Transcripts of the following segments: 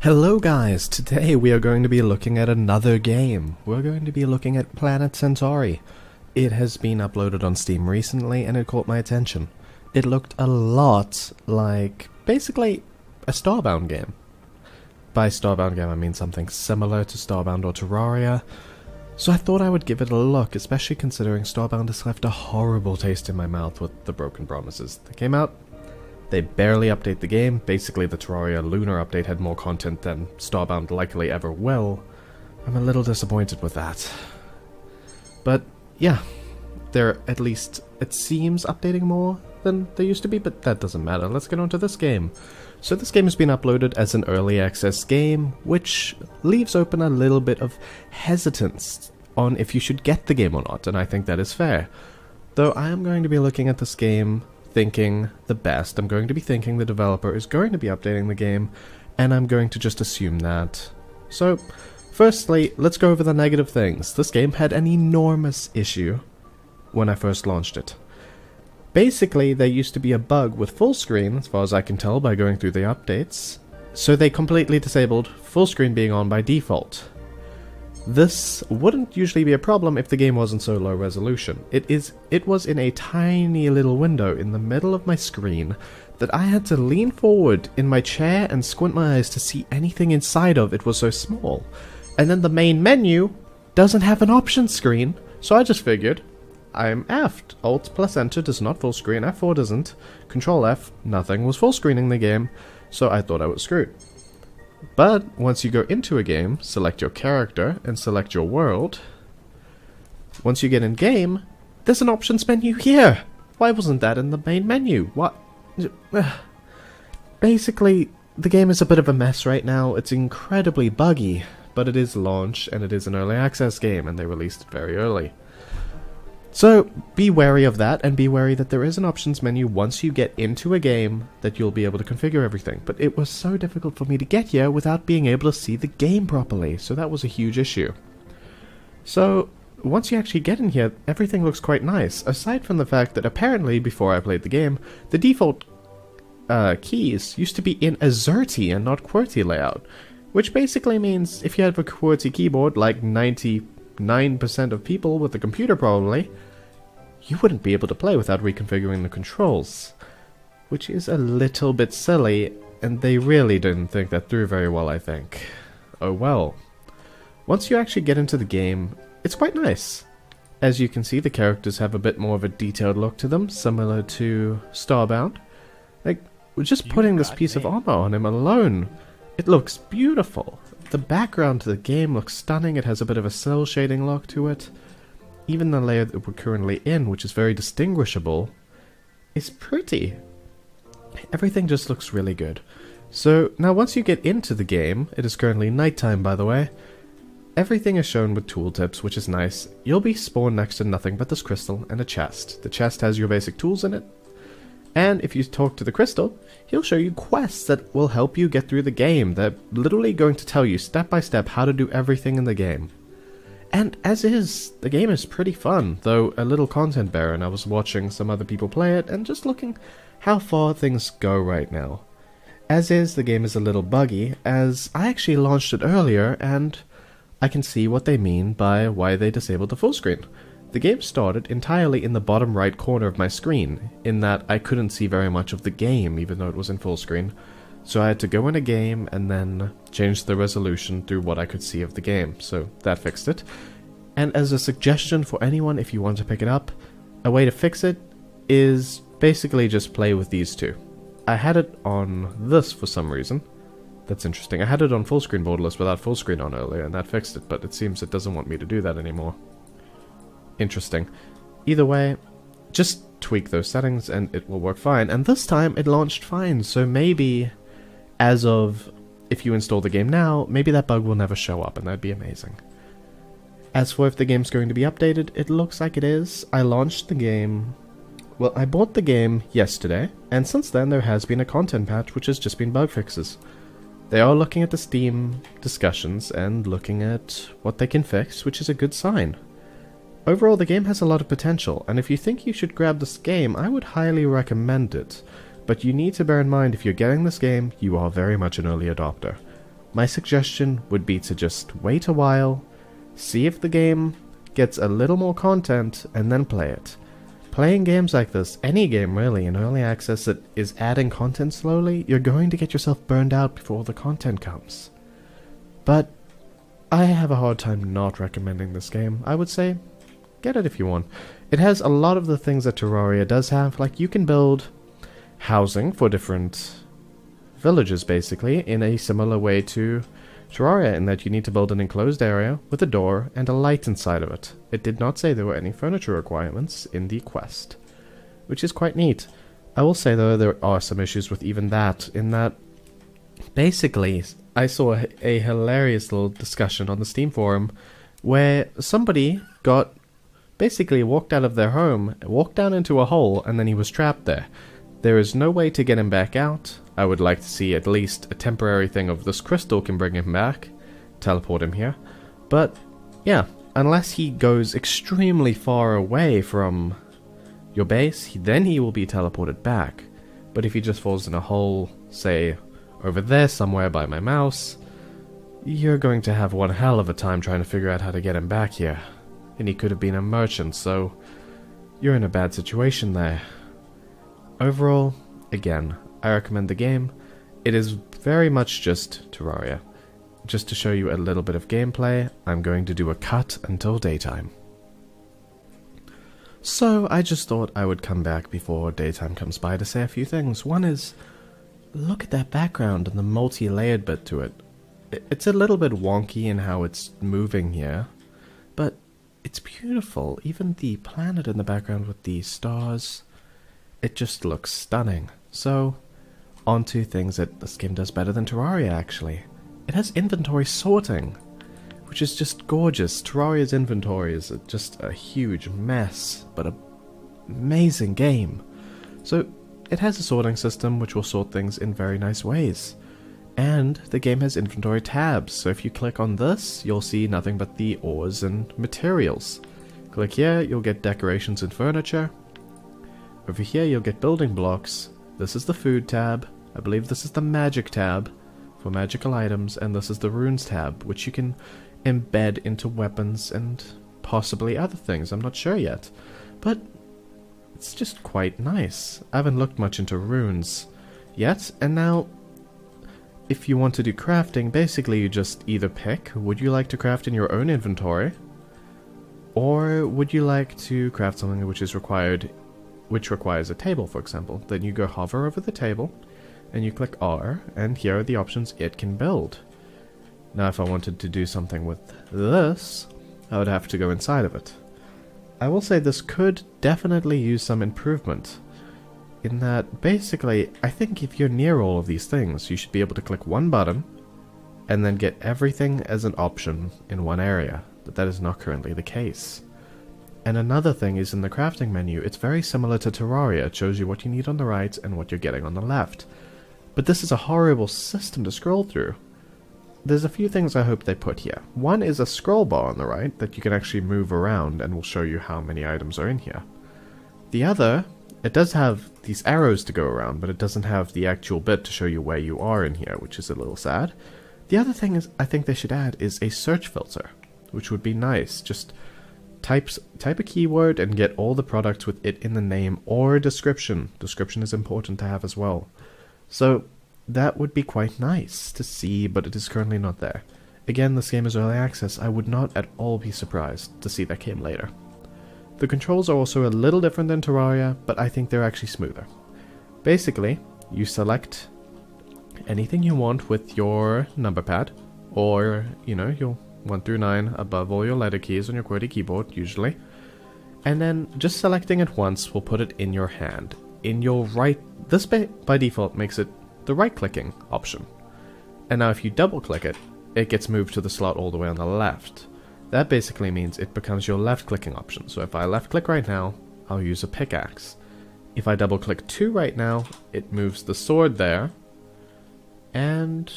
Hello guys, today we are going to be looking at another game. We're going to be looking at Planet Centauri. It has been uploaded on Steam recently and it caught my attention. It looked a lot like, basically, a Starbound game. By Starbound game I mean something similar to Starbound or Terraria. So I thought I would give it a look, especially considering Starbound has left a horrible taste in my mouth with the broken promises that came out. They barely update the game. Basically, the Terraria Lunar update had more content than Starbound likely ever will. I'm a little disappointed with that. But, yeah. They're, at least, it seems, updating more than they used to be, but that doesn't matter. Let's get on to this game. So this game has been uploaded as an early access game, which leaves open a little bit of hesitance on if you should get the game or not, and I think that is fair. Though I am going to be looking at this game thinking the best. I'm going to be thinking the developer is going to be updating the game, and I'm going to just assume that. So, firstly, let's go over the negative things. This game had an enormous issue when I first launched it. Basically, there used to be a bug with full screen, as far as I can tell by going through the updates, so they completely disabled full screen being on by default. This wouldn't usually be a problem if the game wasn't so low resolution. It was in a tiny little window in the middle of my screen that I had to lean forward in my chair and squint my eyes to see anything inside of. It was so small. And then the main menu doesn't have an options screen, so I just figured, I'm effed. Alt plus enter does not full screen, F4 doesn't, Control F, nothing was full screening the game, so I thought I was screwed. But once you go into a game, select your character, and select your world, once you get in game, there's an options menu here! Why wasn't that in the main menu? What? Basically, the game is a bit of a mess right now. It's incredibly buggy, but it is launch, and it is an early access game, and they released it very early. So, be wary of that, and be wary that there is an options menu once you get into a game that you'll be able to configure everything. But it was so difficult for me to get here without being able to see the game properly, so that was a huge issue. So, once you actually get in here, everything looks quite nice, aside from the fact that apparently, before I played the game, the default keys used to be in AZERTY and not QWERTY layout, which basically means if you have a QWERTY keyboard, like 99% of people with a computer probably, you wouldn't be able to play without reconfiguring the controls. Which is a little bit silly, and they really didn't think that through very well, I think. Oh well. Once you actually get into the game, it's quite nice. As you can see, the characters have a bit more of a detailed look to them, similar to Starbound. Like, just putting this piece of armor on him alone, it looks beautiful. The background to the game looks stunning. It has a bit of a cel shading look to it. Even the layer that we're currently in, which is very distinguishable, is pretty. Everything just looks really good. So, now once you get into the game, it is currently nighttime by the way, everything is shown with tooltips, which is nice. You'll be spawned next to nothing but this crystal and a chest. The chest has your basic tools in it, and if you talk to the crystal, he'll show you quests that will help you get through the game. They're literally going to tell you step by step how to do everything in the game. And as is, the game is pretty fun, though a little content barren. I was watching some other people play it and just looking how far things go right now. As is, the game is a little buggy, as I actually launched it earlier and I can see what they mean by why they disabled the full screen. The game started entirely in the bottom right corner of my screen, in that I couldn't see very much of the game even though it was in full screen. So I had to go in a game and then change the resolution through what I could see of the game, so that fixed it. And as a suggestion for anyone if you want to pick it up, a way to fix it is basically just play with these two. I had it on this for some reason. That's interesting. I had it on full screen borderless without full screen on earlier and that fixed it, but it seems it doesn't want me to do that anymore. Interesting. Either way, just tweak those settings and it will work fine. And this time it launched fine, so maybe as of if you install the game now, maybe that bug will never show up and that'd be amazing. As for if the game's going to be updated, it looks like it is. I launched the game... Well, I bought the game yesterday, and since then there has been a content patch which has just been bug fixes. They are looking at the Steam discussions and looking at what they can fix, which is a good sign. Overall, the game has a lot of potential, and if you think you should grab this game, I would highly recommend it. But you need to bear in mind if you're getting this game, you are very much an early adopter. my suggestion would be to just wait a while, see if the game gets a little more content, and then play it. Playing games like this, any game really, in early access that is adding content slowly, you're going to get yourself burned out before the content comes. But I have a hard time not recommending this game. I would say, get it if you want. It has a lot of the things that Terraria does have, like you can build housing for different villages, basically, in a similar way to Terraria, in that you need to build an enclosed area with a door and a light inside of it. It did not say there were any furniture requirements in the quest, which is quite neat. I will say, though, there are some issues with even that, in that basically I saw a hilarious little discussion on the Steam forum where somebody got basically walked out of their home, walked down into a hole, and then he was trapped there. There is no way to get him back out. I would like to see at least a temporary thing of this crystal can bring him back, teleport him here. But yeah, unless he goes extremely far away from your base, then he will be teleported back. But if he just falls in a hole, say over there somewhere by my mouse, you're going to have one hell of a time trying to figure out how to get him back here. And he could have been a merchant, so you're in a bad situation there. Overall, again, I recommend the game. It is very much just Terraria. Just to show you a little bit of gameplay, I'm going to do a cut until daytime. So I just thought I would come back before daytime comes by to say a few things. One is, look at that background and the multi-layered bit to it. It's a little bit wonky in how it's moving here, but it's beautiful. Even the planet in the background with the stars, it just looks stunning. So, on to things that this game does better than Terraria, actually. It has inventory sorting, which is just gorgeous. Terraria's inventory is just a huge mess, but an amazing game. So, it has a sorting system which will sort things in very nice ways. And the game has inventory tabs, so if you click on this, you'll see nothing but the ores and materials. Click here, you'll get decorations and furniture. Over here, you'll get building blocks. This is the food tab. I believe this is the magic tab for magical items, and this is the runes tab, which you can embed into weapons and possibly other things. I'm not sure yet, but it's just quite nice. I haven't looked much into runes yet, and now if you want to do crafting, basically you just either pick, would you like to craft in your own inventory, or would you like to craft something which requires a table, for example. Then you go hover over the table, and you click R, and here are the options it can build. Now if I wanted to do something with this, I would have to go inside of it. I will say this could definitely use some improvement, in that basically, I think if you're near all of these things, you should be able to click one button, and then get everything as an option in one area, but that is not currently the case. And another thing is in the crafting menu, it's very similar to Terraria. It shows you what you need on the right and what you're getting on the left. But this is a horrible system to scroll through. There's a few things I hope they put here. One is a scroll bar on the right that you can actually move around and will show you how many items are in here. The other, it does have these arrows to go around, but it doesn't have the actual bit to show you where you are in here, which is a little sad. The other thing is I think they should add is a search filter, which would be nice. Just type a keyword and get all the products with it in the name or description. Description is important to have as well. So that would be quite nice to see, but it is currently not there. Again, this game is early access. I would not at all be surprised to see that came later. The controls are also a little different than Terraria, but I think they're actually smoother. Basically, you select anything you want with your number pad, or, your 1 through 9 above all your letter keys on your QWERTY keyboard, usually. And then just selecting it once will put it in your hand. In your right, this by default makes it the right-clicking option. And now if you double-click it, it gets moved to the slot all the way on the left. That basically means it becomes your left-clicking option. So if I left-click right now, I'll use a pickaxe. If I double-click 2 right now, it moves the sword there, and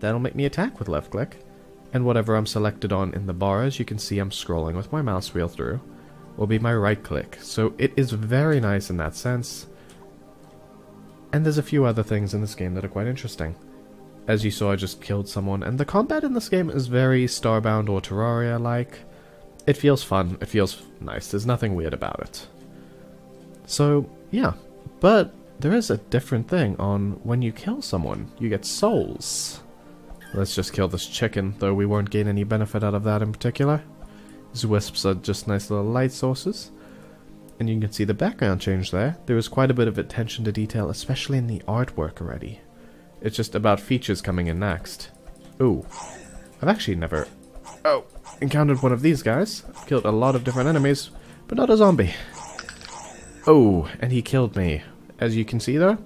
that'll make me attack with left-click. And whatever I'm selected on in the bar, as you can see I'm scrolling with my mouse wheel through, will be my right-click. So it is very nice in that sense. And there's a few other things in this game that are quite interesting. As you saw, I just killed someone, and the combat in this game is very Starbound or Terraria-like. It feels fun, it feels nice, there's nothing weird about it. So, yeah. But there is a different thing on when you kill someone. You get souls. Let's just kill this chicken, though we won't gain any benefit out of that in particular. These wisps are just nice little light sources. And you can see the background change there. There is quite a bit of attention to detail, especially in the artwork already. It's just about features coming in next. Ooh. I've actually never encountered one of these guys. I've killed a lot of different enemies, but not a zombie. Oh, and he killed me. As you can see though,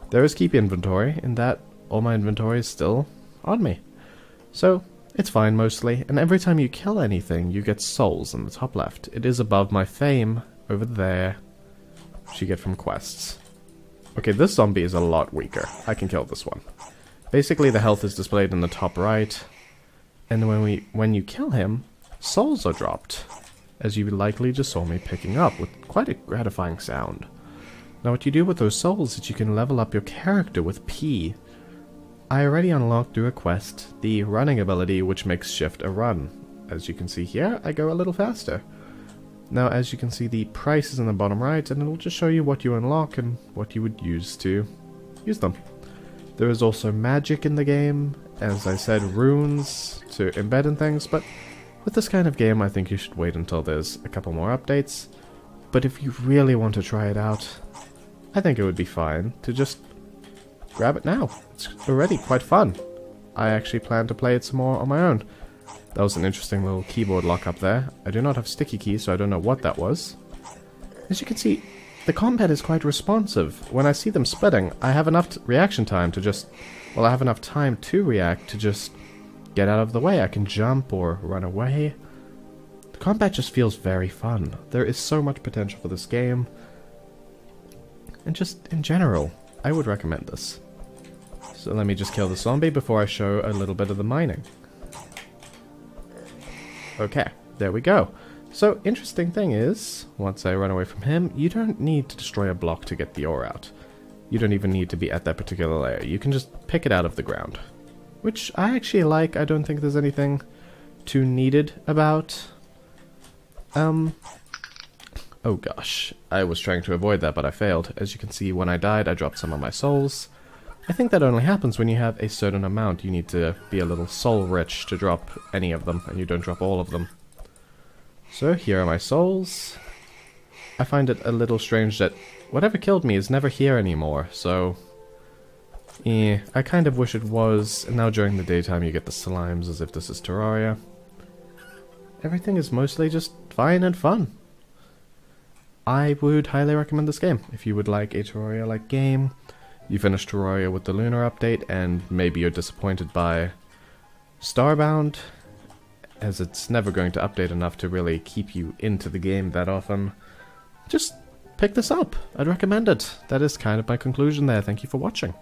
there is keep inventory, in that all my inventory is still on me. So, it's fine mostly, and every time you kill anything, you get souls in the top left. It is above my fame, over there, which you get from quests. Okay, this zombie is a lot weaker. I can kill this one. Basically, the health is displayed in the top right, and when you kill him, souls are dropped, as you likely just saw me picking up, with quite a gratifying sound. Now what you do with those souls is you can level up your character with P. I already unlocked through a quest the running ability, which makes shift a run. As you can see here, I go a little faster. Now as you can see, the price is in the bottom right, and it will just show you what you unlock and what you would use to use them. There is also magic in the game, as I said, runes to embed in things, but with this kind of game I think you should wait until there's a couple more updates. But if you really want to try it out, I think it would be fine to just grab it now. It's already quite fun. I actually plan to play it some more on my own. That was an interesting little keyboard lock up there. I do not have sticky keys, so I don't know what that was. As you can see, the combat is quite responsive. When I see them splitting, I have enough reaction time to just... well, I have enough time to react to just get out of the way. I can jump or run away. The combat just feels very fun. There is so much potential for this game. And just in general, I would recommend this. So let me just kill the zombie before I show a little bit of the mining. Okay, there we go. So, interesting thing is, once I run away from him, you don't need to destroy a block to get the ore out. You don't even need to be at that particular layer. You can just pick it out of the ground. Which I actually like. I don't think there's anything too needed about... Oh gosh, I was trying to avoid that, but I failed. As you can see, when I died, I dropped some of my souls. I think that only happens when you have a certain amount. You need to be a little soul-rich to drop any of them, and you don't drop all of them. So, here are my souls. I find it a little strange that whatever killed me is never here anymore, so... yeah, I kind of wish it was, and now during the daytime you get the slimes as if this is Terraria. Everything is mostly just fine and fun. I would highly recommend this game if you would like a Terraria-like game. You finished Terraria with the Lunar update, and maybe you're disappointed by Starbound, as it's never going to update enough to really keep you into the game that often. Just pick this up. I'd recommend it. That is kind of my conclusion there. Thank you for watching.